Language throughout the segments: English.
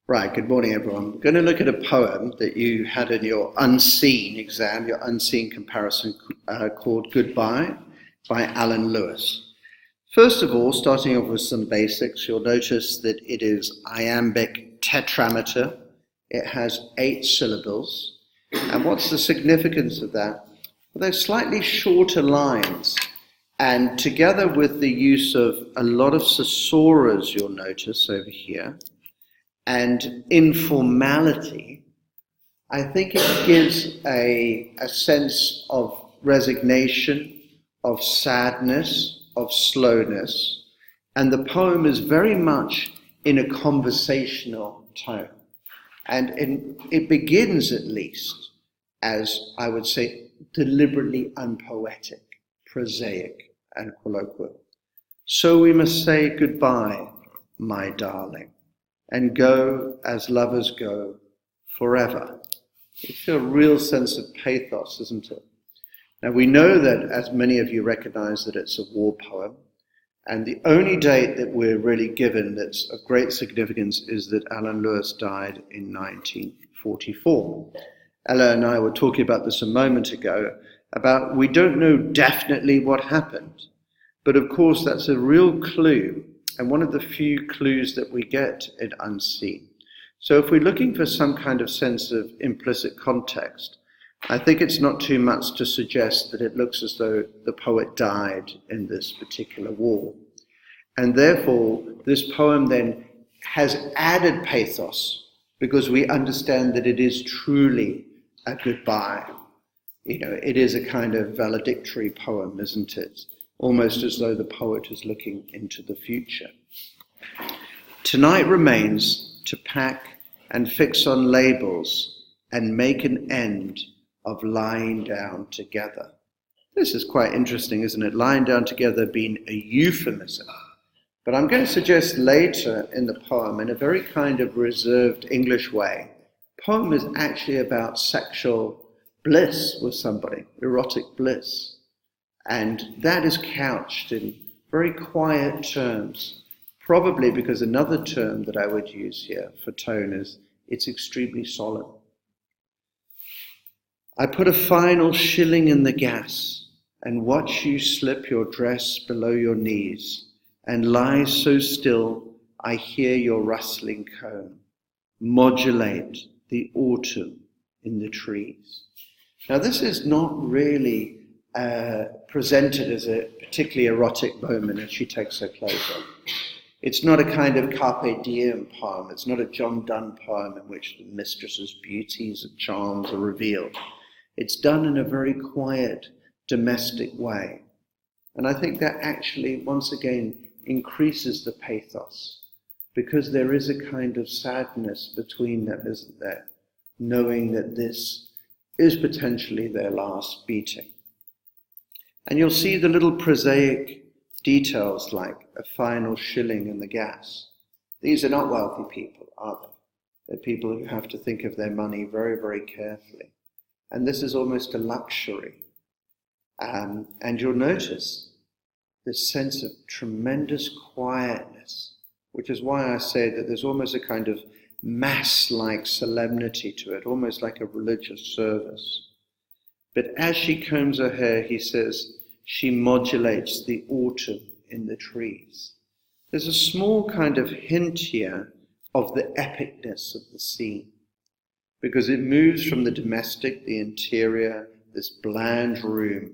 Right, good morning everyone. We're going to look at a poem that you had in your unseen exam, your unseen comparison, called Goodbye by Alan Lewis. First of all, starting off with some basics, you'll notice that it is iambic tetrameter. It has 8 syllables. And what's the significance of that? Well, they're slightly shorter lines. And together with the use of a lot of susurras, you'll notice over here, and informality, I think it gives a sense of resignation, of sadness, of slowness, and the poem is very much in a conversational tone. And it begins, at least, as I would say, deliberately unpoetic, prosaic, and colloquial. So we must say goodbye, my darling, and go as lovers go forever. It's a real sense of pathos, isn't it? Now we know that, as many of you recognize, that it's a war poem, and the only date that we're really given that's of great significance is that Alan Lewis died in 1944. Ella and I were talking about this a moment ago, about we don't know definitely what happened, but of course that's a real clue, and one of the few clues that we get in Unseen. So if we're looking for some kind of sense of implicit context, I think it's not too much to suggest that it looks as though the poet died in this particular war. And therefore, this poem then has added pathos, because we understand that it is truly a goodbye. You know, it is a kind of valedictory poem, isn't it? Almost as though the poet is looking into the future. Tonight remains to pack and fix on labels and make an end of lying down together. This is quite interesting, isn't it? Lying down together being a euphemism. But I'm going to suggest later in the poem, in a very kind of reserved English way, the poem is actually about sexual bliss with somebody, erotic bliss. And that is couched in very quiet terms, probably because another term that I would use here for tone is it's extremely solemn. I put a final shilling in the gas and watch you slip your dress below your knees and lie so still I hear your rustling comb modulate the autumn in the trees. Now this is not really presented as a particularly erotic moment as she takes her clothes off. It's not a kind of carpe diem poem. It's not a John Donne poem in which the mistress's beauties and charms are revealed. It's done in a very quiet, domestic way. And I think that actually, once again, increases the pathos, because there is a kind of sadness between them, isn't there? Knowing that this is potentially their last beating. And you'll see the little prosaic details like a final shilling in the gas. These are not wealthy people, are they? They're people who have to think of their money very, very carefully. And this is almost a luxury. And you'll notice this sense of tremendous quietness, which is why I say that there's almost a kind of mass-like solemnity to it, almost like a religious service. But as she combs her hair, he says, she modulates the autumn in the trees. There's a small kind of hint here of the epicness of the scene, because it moves from the domestic, the interior, this bland room,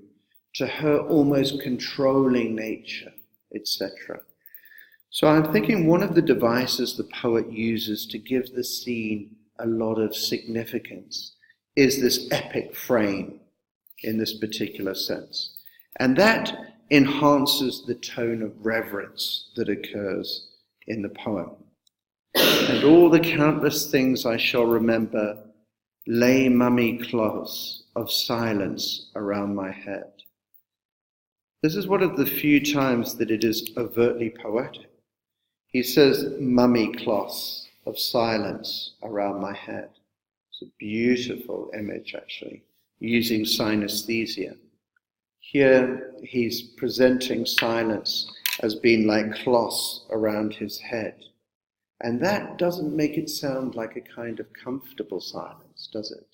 to her almost controlling nature, etc. So I'm thinking one of the devices the poet uses to give the scene a lot of significance is this epic frame in this particular sense. And that enhances the tone of reverence that occurs in the poem. And all the countless things I shall remember lay mummy cloths of silence around my head. This is one of the few times that it is overtly poetic. He says mummy cloths of silence around my head. It's a beautiful image, actually, using synesthesia. Here he's presenting silence as being like cloths around his head. And that doesn't make it sound like a kind of comfortable silence, does it?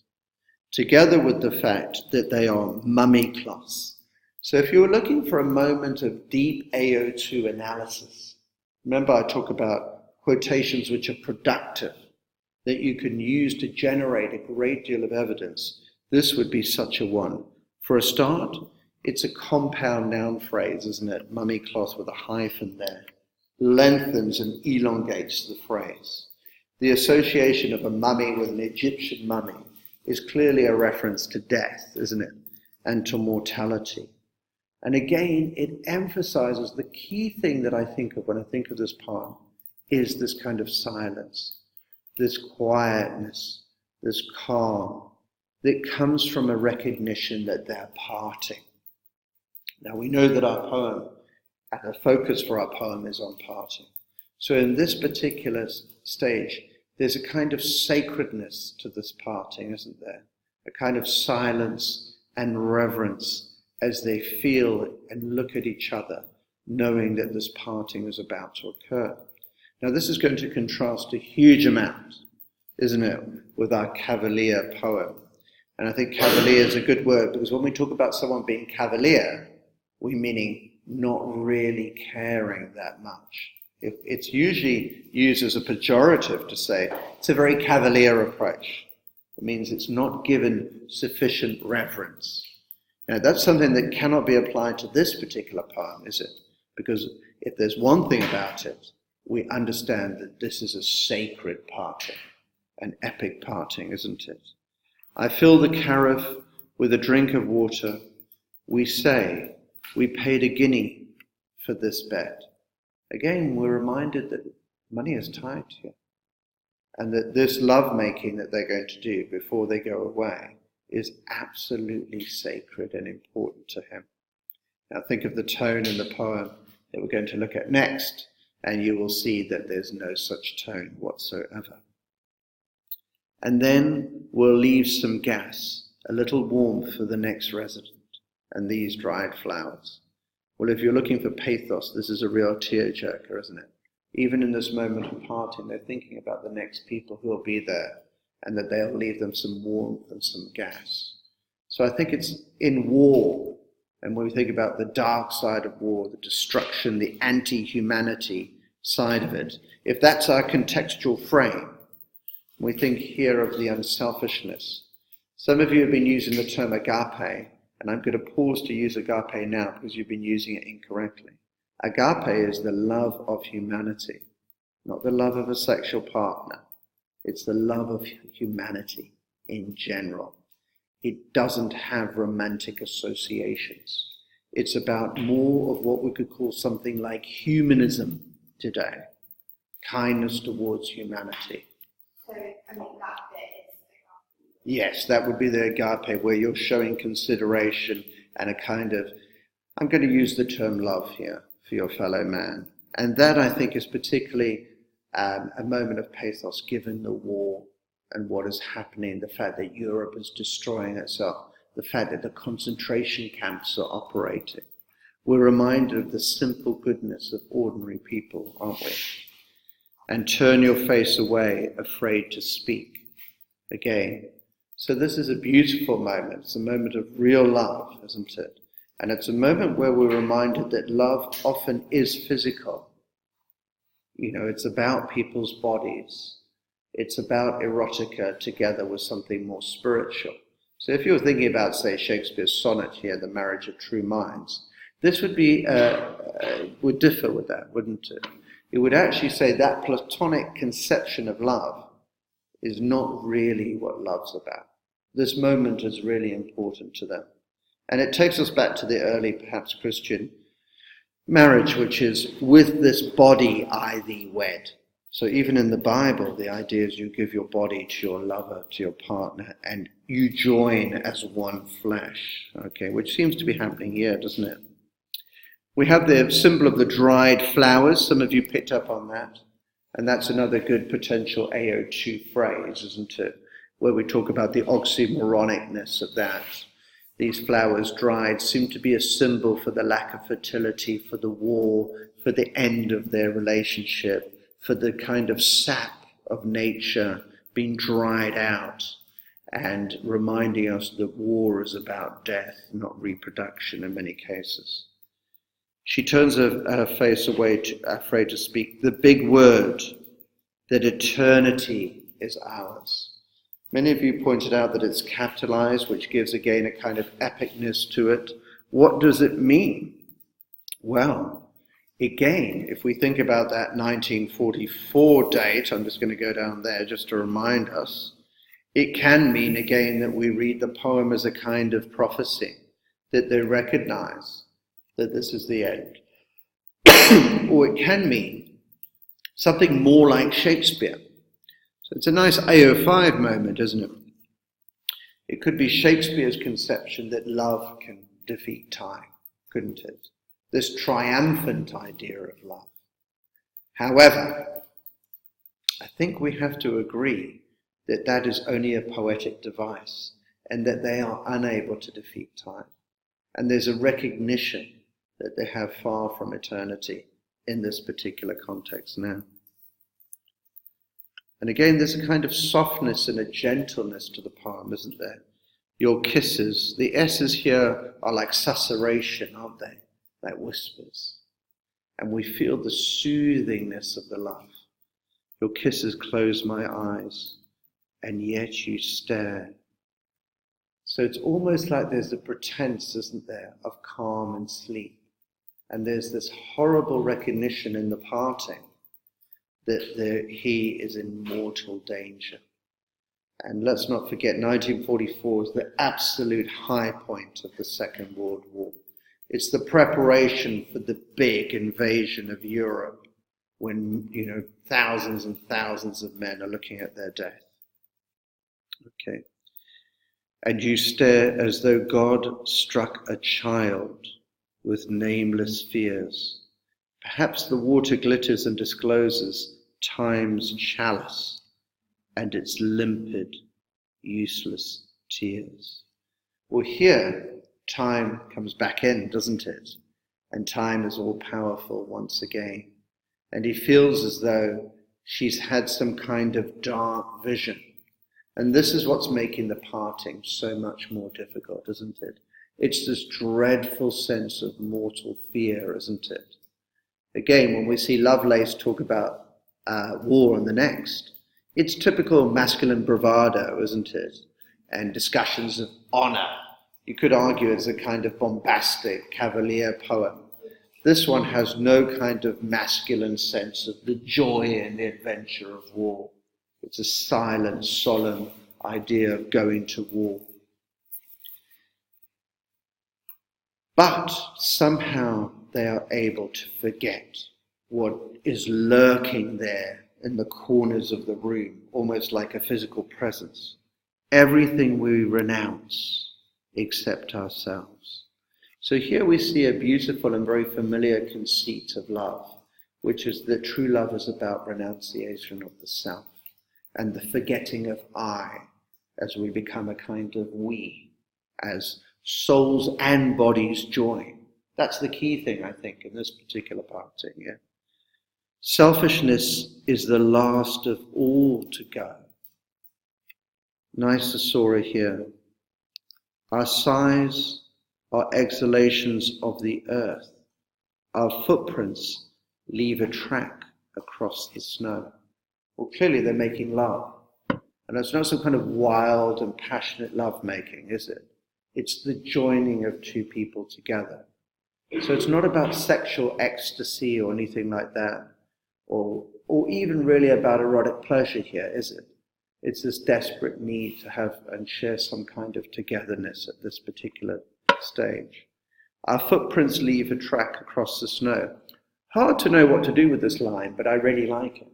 Together with the fact that they are mummy cloths. So if you were looking for a moment of deep AO2 analysis, remember I talk about quotations which are productive, that you can use to generate a great deal of evidence, this would be such a one. For a start, it's a compound noun phrase, isn't it? Mummy cloth with a hyphen there. Lengthens and elongates the phrase. The association of a mummy with an Egyptian mummy is clearly a reference to death, isn't it? And to mortality. And again, it emphasizes the key thing that I think of when I think of this poem is this kind of silence, this quietness, this calm that comes from a recognition that they're parting. Now we know that our poem, and the focus for our poem is on parting. So in this particular stage, there's a kind of sacredness to this parting, isn't there? A kind of silence and reverence as they feel and look at each other, knowing that this parting is about to occur. Now this is going to contrast a huge amount, isn't it, with our cavalier poem. And I think cavalier is a good word, because when we talk about someone being cavalier, we're meaning not really caring that much. It's usually used as a pejorative to say it's a very cavalier approach. It means it's not given sufficient reverence. Now that's something that cannot be applied to this particular poem, is it? Because if there's one thing about it, we understand that this is a sacred parting, an epic parting, isn't it? I fill the carafe with a drink of water. We say, we paid a guinea for this bed. Again, we're reminded that money is tied here, and that this lovemaking that they're going to do before they go away is absolutely sacred and important to him. Now think of the tone in the poem that we're going to look at next, and you will see that there's no such tone whatsoever. And then we'll leave some gas, a little warmth for the next resident, and these dried flowers. Well, if you're looking for pathos, this is a real tearjerker, isn't it? Even in this moment of parting, they're thinking about the next people who will be there, and that they'll leave them some warmth and some gas. So I think it's in war, and when we think about the dark side of war, the destruction, the anti-humanity side of it, if that's our contextual frame, we think here of the unselfishness. Some of you have been using the term agape, and I'm going to pause to use agape now because you've been using it incorrectly. Agape is the love of humanity, not the love of a sexual partner. It's the love of humanity in general. It doesn't have romantic associations. It's about more of what we could call something like humanism today. Kindness towards humanity. So, I mean, that bit is agape. Yes, that would be the agape, where you're showing consideration and a kind of, I'm going to use the term love here for your fellow man. And that, I think, is particularly a moment of pathos given the war and what is happening, the fact that Europe is destroying itself, the fact that the concentration camps are operating. We're reminded of the simple goodness of ordinary people, aren't we? And turn your face away, afraid to speak. Again. So this is a beautiful moment. It's a moment of real love, isn't it? And it's a moment where we're reminded that love often is physical. You know, it's about people's bodies. It's about erotica together with something more spiritual. So if you're thinking about, say, Shakespeare's sonnet here, The Marriage of True Minds, this would be would differ with that, wouldn't it? It would actually say that Platonic conception of love is not really what love's about. This moment is really important to them. And it takes us back to the early, perhaps, Christian marriage, which is, with this body I thee wed. So even in the Bible, the idea is you give your body to your lover, to your partner, and you join as one flesh, okay, which seems to be happening here, doesn't it? We have the symbol of the dried flowers. Some of you picked up on that. And that's another good potential AO2 phrase, isn't it? Where we talk about the oxymoronicness of that. These flowers dried seem to be a symbol for the lack of fertility, for the war, for the end of their relationship, for the kind of sap of nature being dried out, and reminding us that war is about death, not reproduction in many cases. She turns her face away, afraid to speak the big word, that eternity is ours. Many of you pointed out that it's capitalized, which gives again a kind of epicness to it. What does it mean? Well, again, if we think about that 1944 date, I'm just going to go down there just to remind us, it can mean again that we read the poem as a kind of prophecy, that they recognize that this is the end. Or it can mean something more like Shakespeare. So it's a nice AO5 moment, isn't it? It could be Shakespeare's conception that love can defeat time, couldn't it? This triumphant idea of love. However, I think we have to agree that that is only a poetic device, and that they are unable to defeat time. And there's a recognition that they have far from eternity in this particular context now. And again, there's a kind of softness and a gentleness to the poem, isn't there? Your kisses, the S's here are like susurration, aren't they? Like whispers. And we feel the soothingness of the love. Your kisses close my eyes, and yet you stare. So it's almost like there's a pretense, isn't there, of calm and sleep. And there's this horrible recognition in the parting that he is in mortal danger. And let's not forget, 1944 is the absolute high point of the Second World War. It's the preparation for the big invasion of Europe when, thousands and thousands of men are looking at their death. Okay. And you stare as though God struck a child with nameless fears. Perhaps the water glitters and discloses time's chalice and its limpid, useless tears. Well, here, time comes back in, doesn't it? And time is all powerful once again. And he feels as though she's had some kind of dark vision. And this is what's making the parting so much more difficult, isn't it? It's this dreadful sense of mortal fear, isn't it? Again, when we see Lovelace talk about war on the next, it's typical masculine bravado, isn't it? And discussions of honor. You could argue it's a kind of bombastic cavalier poem. This one has no kind of masculine sense of the joy and the adventure of war. It's a silent, solemn idea of going to war. But somehow they are able to forget what is lurking there in the corners of the room, almost like a physical presence. Everything we renounce except ourselves. So here we see a beautiful and very familiar conceit of love, which is that true love is about renunciation of the self and the forgetting of I as we become a kind of we, as souls and bodies join. That's the key thing, I think, in this particular parting. Yeah? Selfishness is the last of all to go. Nice Asura here. Our sighs are exhalations of the earth. Our footprints leave a track across the snow. Well, clearly they're making love. And it's not some kind of wild and passionate love making, is it? It's the joining of two people together. So it's not about sexual ecstasy or anything like that, or even really about erotic pleasure here, is it? It's this desperate need to have and share some kind of togetherness at this particular stage. Our footprints leave a track across the snow. Hard to know what to do with this line, but I really like it.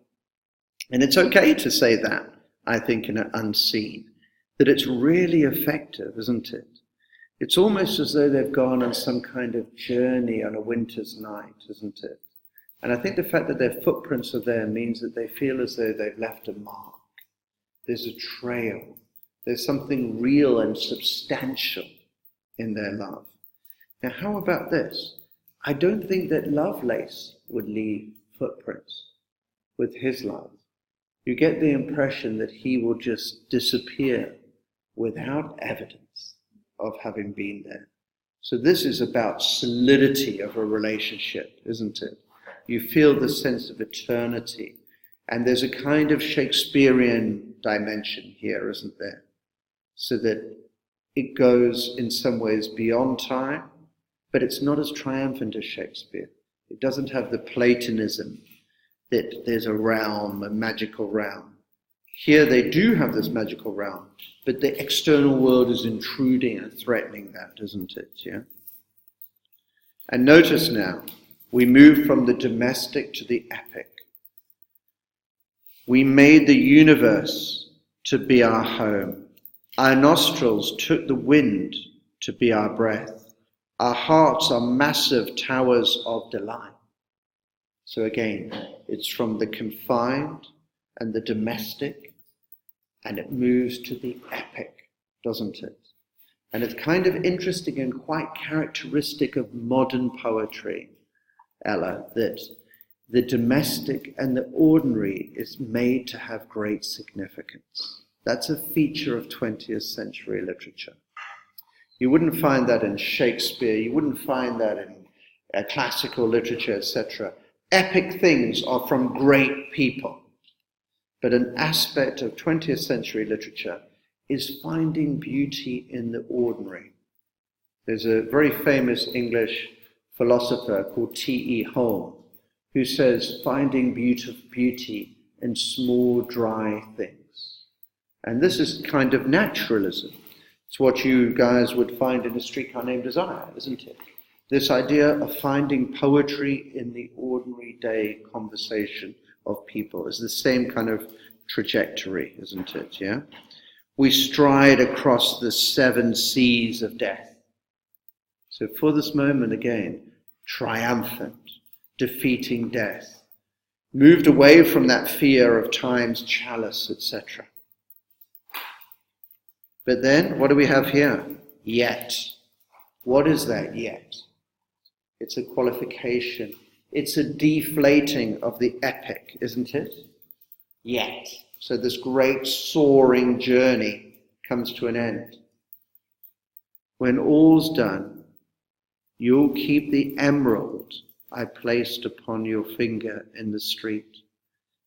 And it's okay to say that, I think, in an unseen, that it's really effective, isn't it? It's almost as though they've gone on some kind of journey on a winter's night, isn't it? And I think the fact that their footprints are there means that they feel as though they've left a mark. There's a trail. There's something real and substantial in their love. Now, how about this? I don't think that Lovelace would leave footprints. with his love, you get the impression that he will just disappear without evidence of having been there. So this is about solidity of a relationship, isn't it? You feel the sense of eternity. And there's a kind of Shakespearean dimension here, isn't there? So that it goes in some ways beyond time, but it's not as triumphant as Shakespeare. It doesn't have the Platonism that there's a realm, a magical realm. Here they do have this magical realm, but the external world is intruding and threatening that, isn't it? Yeah. And notice now, we move from the domestic to the epic. We made the universe to be our home. Our nostrils took the wind to be our breath. Our hearts are massive towers of delight. So again, it's from the confined and the domestic, and it moves to the epic, doesn't it? And it's kind of interesting and quite characteristic of modern poetry, Ella, that the domestic and the ordinary is made to have great significance. That's a feature of 20th century literature. You wouldn't find that in Shakespeare, you wouldn't find that in classical literature, etc. Epic things are from great people. But an aspect of 20th century literature is finding beauty in the ordinary. There's a very famous English philosopher called T.E. Home, who says finding beauty in small, dry things. And this is kind of naturalism. It's what you guys would find in A Streetcar Named Desire, isn't it? This idea of finding poetry in the ordinary day conversation of people is the same kind of trajectory, isn't it? Yeah? We stride across the 7 seas of death. So for this moment again, triumphant, defeating death, moved away from that fear of time's chalice, etc. But then, what do we have here? Yet. What is that yet? It's a qualification. It's a deflating of the epic, isn't it? Yet. So this great soaring journey comes to an end. When all's done, you'll keep the emerald I placed upon your finger in the street.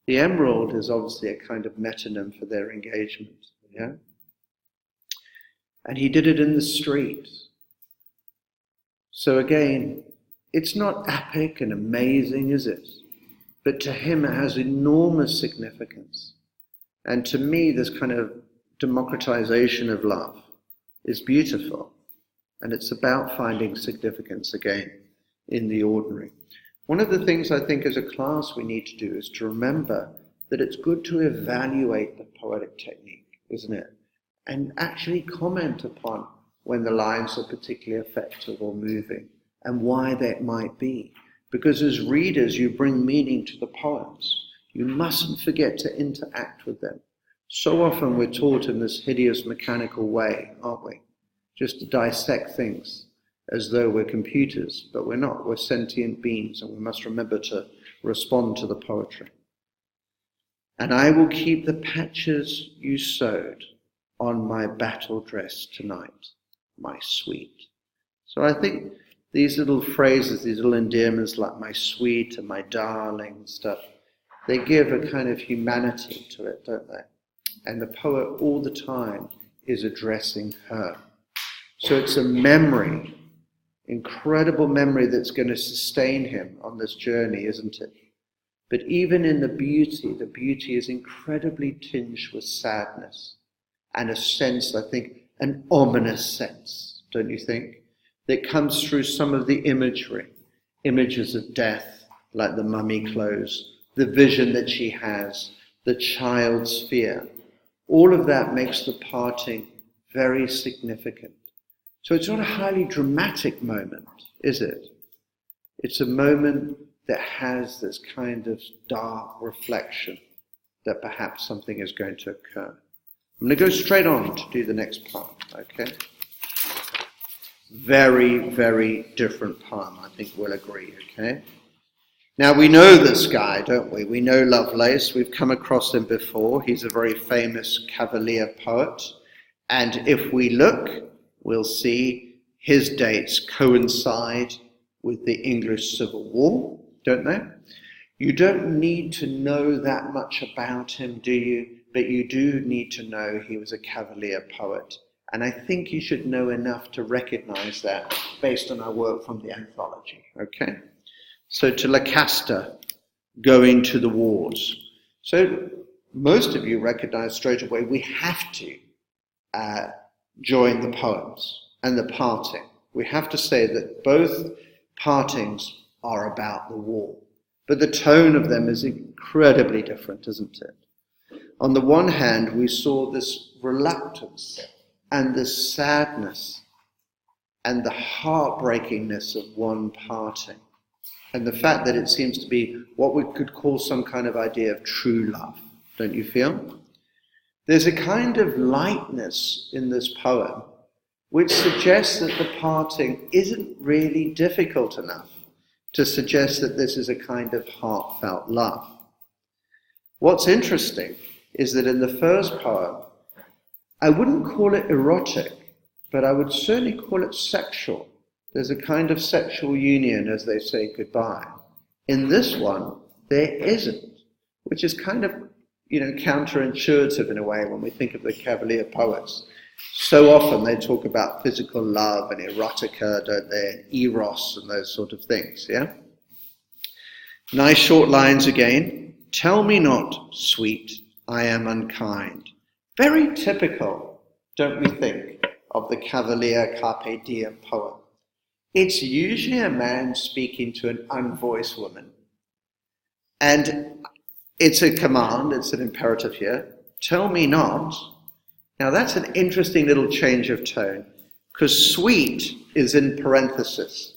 The emerald is obviously a kind of metonym for their engagement. Yeah? And he did it in the street. So again, it's not epic and amazing, is it? But to him it has enormous significance. And to me, this kind of democratization of love is beautiful. And it's about finding significance again in the ordinary. One of the things I think as a class we need to do is to remember that it's good to evaluate the poetic technique, isn't it? And actually comment upon when the lines are particularly effective or moving and why that might be. Because as readers, you bring meaning to the poems. You mustn't forget to interact with them. So often we're taught in this hideous mechanical way, aren't we? Just to dissect things as though we're computers, but we're not. We're sentient beings, and we must remember to respond to the poetry. And I will keep the patches you sewed on my battle dress tonight, my sweet. So I think these little phrases, these little endearments like my sweet and my darling and stuff, they give a kind of humanity to it, don't they? And the poet all the time is addressing her. So it's a memory, incredible memory that's going to sustain him on this journey, isn't it? But even in the beauty is incredibly tinged with sadness and a sense, I think, an ominous sense, don't you think? That comes through some of the imagery, images of death, like the mummy clothes, the vision that she has, the child's fear. All of that makes the parting very significant. So it's not a highly dramatic moment, is it? It's a moment that has this kind of dark reflection that perhaps something is going to occur. I'm going to go straight on to do the next part, okay? Very, very different poem, I think we'll agree, okay? Now, we know this guy, don't we? We know Lovelace. We've come across him before. He's a very famous Cavalier poet. And if we look, we'll see his dates coincide with the English Civil War, don't they? You don't need to know that much about him, do you? But you do need to know he was a Cavalier poet. And I think you should know enough to recognize that based on our work from the anthology, okay? So to Lucasta, going to the wars. So most of you recognize straight away we have to join the poems and the parting. We have to say that both partings are about the war. But the tone of them is incredibly different, isn't it? On the one hand, we saw this reluctance and this sadness and the heartbreakingness of one parting. And the fact that it seems to be what we could call some kind of idea of true love, don't you feel? There's a kind of lightness in this poem which suggests that the parting isn't really difficult enough to suggest that this is a kind of heartfelt love. What's interesting is that in the first poem, I wouldn't call it erotic, but I would certainly call it sexual. There's a kind of sexual union as they say goodbye. In this one, there isn't, which is kind of, counterintuitive in a way when we think of the Cavalier poets. So often they talk about physical love and erotica, don't they, and eros and those sort of things, yeah? Nice short lines again. Tell me not, sweet, I am unkind. Very typical, don't we think, of the Cavalier Carpe Diem poem. It's usually a man speaking to an unvoiced woman. And it's a command, it's an imperative here. Tell me not. Now that's an interesting little change of tone, because sweet is in parenthesis,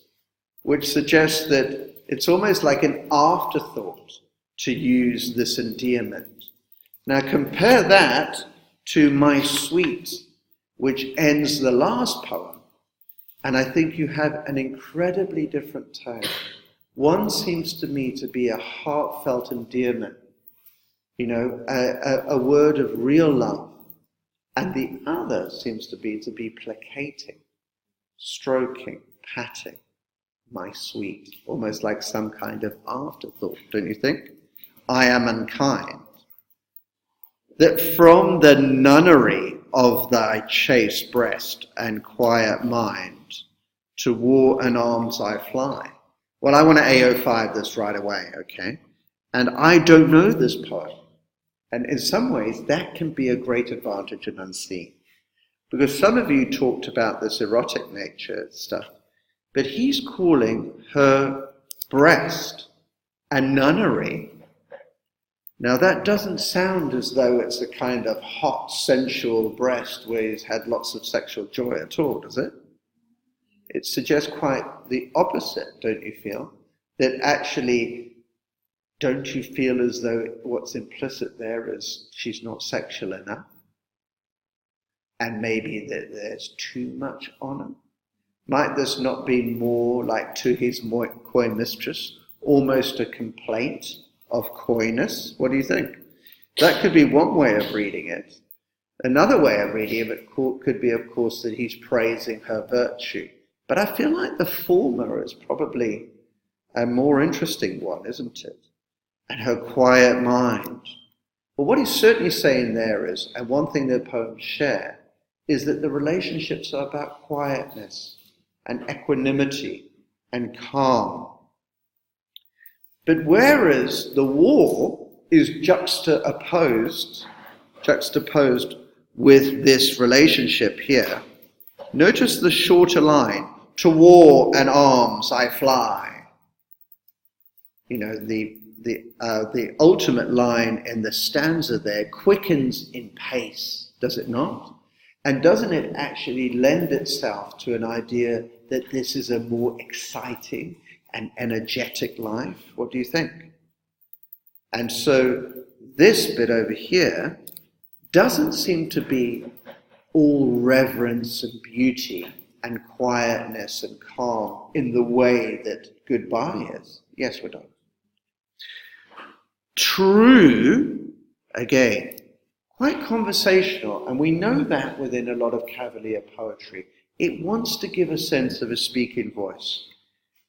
which suggests that it's almost like an afterthought to use this endearment. Now compare that to my sweet, which ends the last poem, and I think you have an incredibly different tone. One seems to me to be a heartfelt endearment, a word of real love. And the other seems to be placating, stroking, patting, my sweet, almost like some kind of afterthought, don't you think? I am unkind. That from the nunnery of thy chaste breast and quiet mind, to war and arms I fly. Well, I want to AO5 this right away, okay? And I don't know this poem. And in some ways, that can be a great advantage in Unseen. Because some of you talked about this erotic nature stuff, but he's calling her breast a nunnery. Now that doesn't sound as though it's a kind of hot, sensual breast where he's had lots of sexual joy at all, does it? It suggests quite the opposite, don't you feel? That actually, don't you feel as though what's implicit there is she's not sexual enough? And maybe that there's too much honor? Might this not be more like to his coy mistress, almost a complaint of coyness? What do you think? That could be one way of reading it. Another way of reading it could be, of course, that he's praising her virtue. But I feel like the former is probably a more interesting one, isn't it? And her quiet mind. Well, what he's certainly saying there is, and one thing the poems share, is that the relationships are about quietness and equanimity and calm. But whereas the war is juxtaposed with this relationship here, notice the shorter line, to war and arms I fly. The ultimate line in the stanza there quickens in pace, does it not? And doesn't it actually lend itself to an idea that this is a more exciting and energetic life? What do you think? And so this bit over here doesn't seem to be all reverence and beauty and quietness and calm in the way that goodbye is. Yes, we're done. true, again, quite conversational, and we know that within a lot of Cavalier poetry. It wants to give a sense of a speaking voice.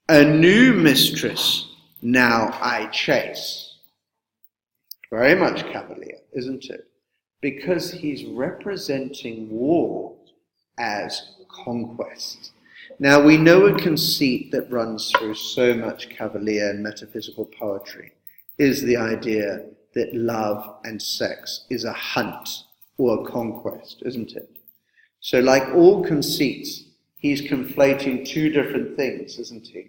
A new mistress now I chase. Very much Cavalier, isn't it? Because he's representing war as conquest. Now we know a conceit that runs through so much Cavalier and metaphysical poetry is the idea that love and sex is a hunt or a conquest, isn't it? So like all conceits, he's conflating two different things, isn't he?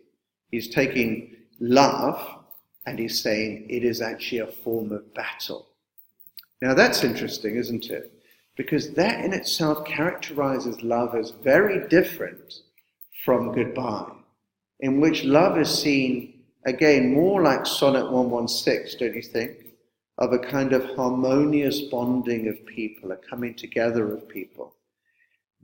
He's taking love and he's saying it is actually a form of battle. Now that's interesting, isn't it? Because that in itself characterizes love as very different from goodbye, in which love is seen, again, more like Sonnet 116, don't you think? Of a kind of harmonious bonding of people, a coming together of people.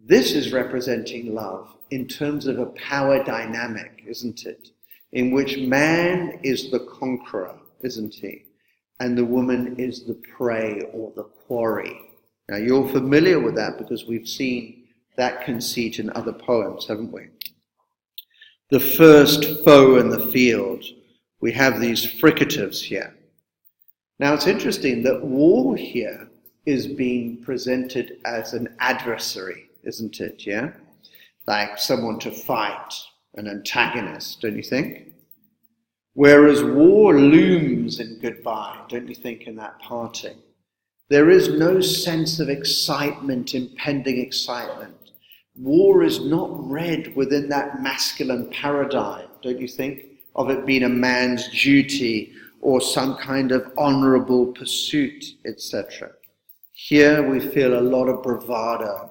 This is representing love in terms of a power dynamic, isn't it? In which man is the conqueror, isn't he? And the woman is the prey or the quarry. Now you're familiar with that because we've seen that conceit in other poems, haven't we? The first foe in the field. We have these fricatives here. Now it's interesting that war here is being presented as an adversary, isn't it, yeah? Like someone to fight, an antagonist, don't you think? Whereas war looms in goodbye, don't you think, in that parting? There is no sense of excitement, impending excitement. War is not read within that masculine paradigm, don't you think, of it being a man's duty or some kind of honorable pursuit, etc. Here we feel a lot of bravado.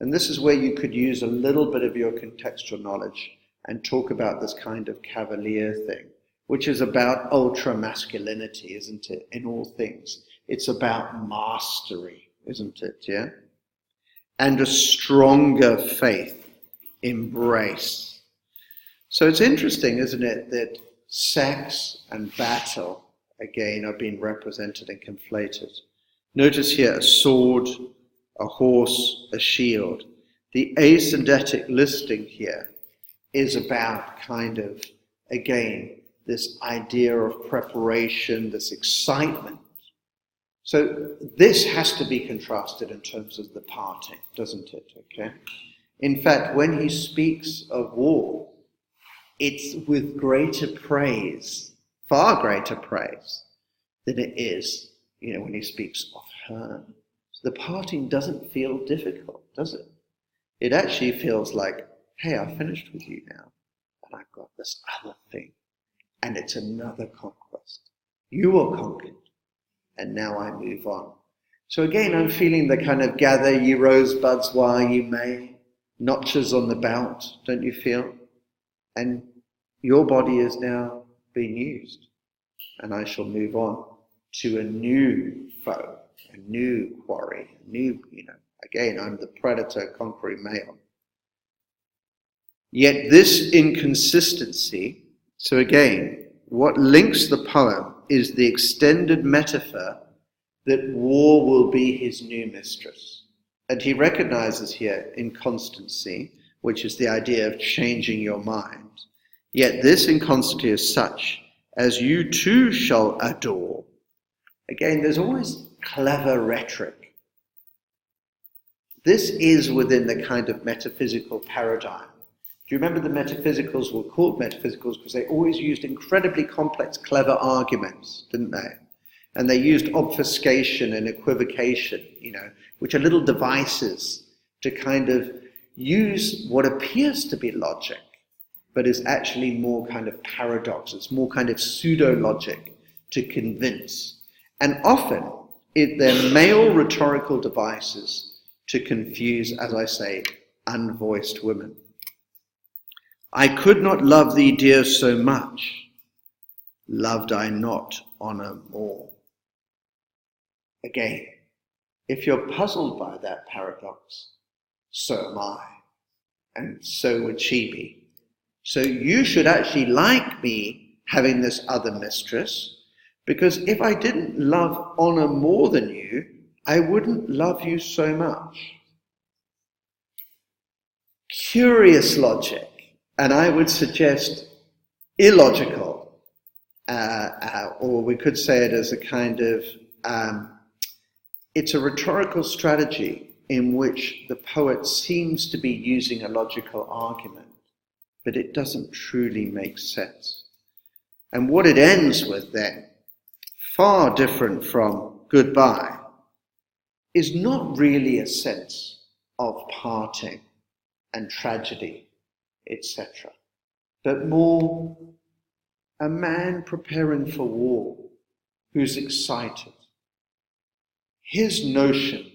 And this is where you could use a little bit of your contextual knowledge and talk about this kind of Cavalier thing, which is about ultra-masculinity, isn't it, in all things. It's about mastery, isn't it, yeah? And a stronger faith, embrace. So it's interesting, isn't it, that sex and battle, again, are being represented and conflated. Notice here a sword, a horse, a shield. The asyndetic listing here is about kind of, again, this idea of preparation, this excitement. So this has to be contrasted in terms of the parting, doesn't it? Okay. In fact, when he speaks of war, it's with greater praise, far greater praise, than it is, when he speaks of her. So the parting doesn't feel difficult, does it? It actually feels like, hey, I've finished with you now, and I've got this other thing, and it's another conquest. You are conquered, and now I move on. So again, I'm feeling the kind of gather ye rosebuds while you may, notches on the belt, don't you feel? And your body is now being used, and I shall move on to a new foe, a new quarry, a new, again, I'm the predator conquering male. Yet this inconsistency, so again, what links the poem is the extended metaphor that war will be his new mistress. And he recognizes here inconstancy, which is the idea of changing your mind. Yet this inconstancy is such as you too shall adore. Again, there's always clever rhetoric. This is within the kind of metaphysical paradigm. Do you remember the metaphysicals were called metaphysicals because they always used incredibly complex, clever arguments, didn't they? And they used obfuscation and equivocation, which are little devices to kind of use what appears to be logic, but is actually more kind of paradox. It's more kind of pseudo-logic to convince. And often, they're male rhetorical devices to confuse, as I say, unvoiced women. I could not love thee, dear, so much, loved I not honour more. Again, if you're puzzled by that paradox, so am I, and so would she be. So you should actually like me having this other mistress, Because if I didn't love honor more than you, I wouldn't love you so much. Curious logic, and I would suggest illogical, or we could say it as a kind of, it's a rhetorical strategy in which the poet seems to be using a logical argument, but it doesn't truly make sense. And what it ends with then, far different from goodbye, is not really a sense of parting and tragedy, etc., but more a man preparing for war who's excited. His notion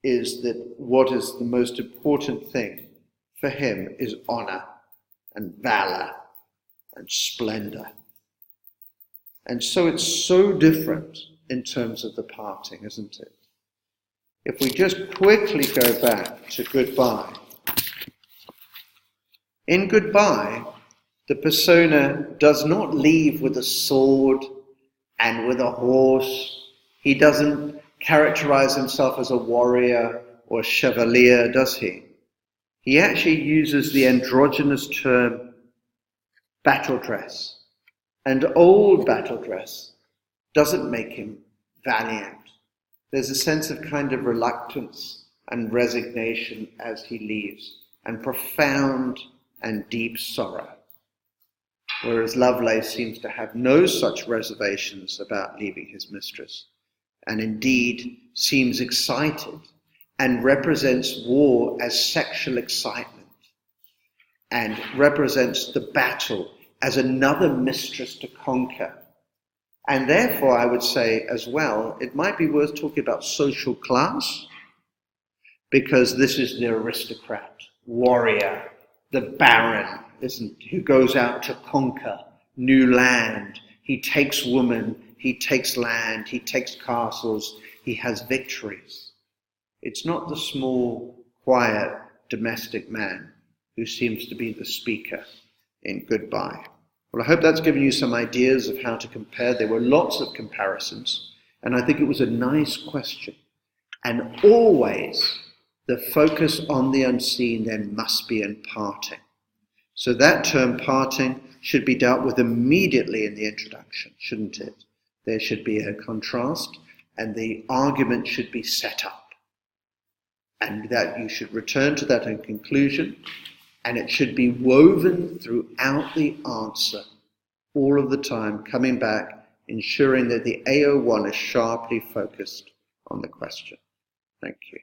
is that what is the most important thing for him is honor and valor and splendor. And so it's so different in terms of the parting, isn't it? If we just quickly go back to goodbye. In goodbye, the persona does not leave with a sword and with a horse. He doesn't characterize himself as a warrior or chevalier, does he? He actually uses the androgynous term battle dress. And old battle dress doesn't make him valiant. There's a sense of kind of reluctance and resignation as he leaves, and profound and deep sorrow. Whereas Lovelace seems to have no such reservations about leaving his mistress, and indeed seems excited and represents war as sexual excitement, and represents the battle as another mistress to conquer. And therefore, I would say as well, it might be worth talking about social class, because this is the aristocrat, warrior, the baron, who goes out to conquer new land. He takes women, he takes land, he takes castles, he has victories. It's not the small, quiet, domestic man who seems to be the speaker in Goodbye. Well, I hope that's given you some ideas of how to compare. There were lots of comparisons, and I think it was a nice question. And always the focus on the unseen then must be in parting. So that term parting should be dealt with immediately in the introduction, shouldn't it? There should be a contrast, and the argument should be set up. And that you should return to that in conclusion, and it should be woven throughout the answer, all of the time, coming back, ensuring that the AO1 is sharply focused on the question. Thank you.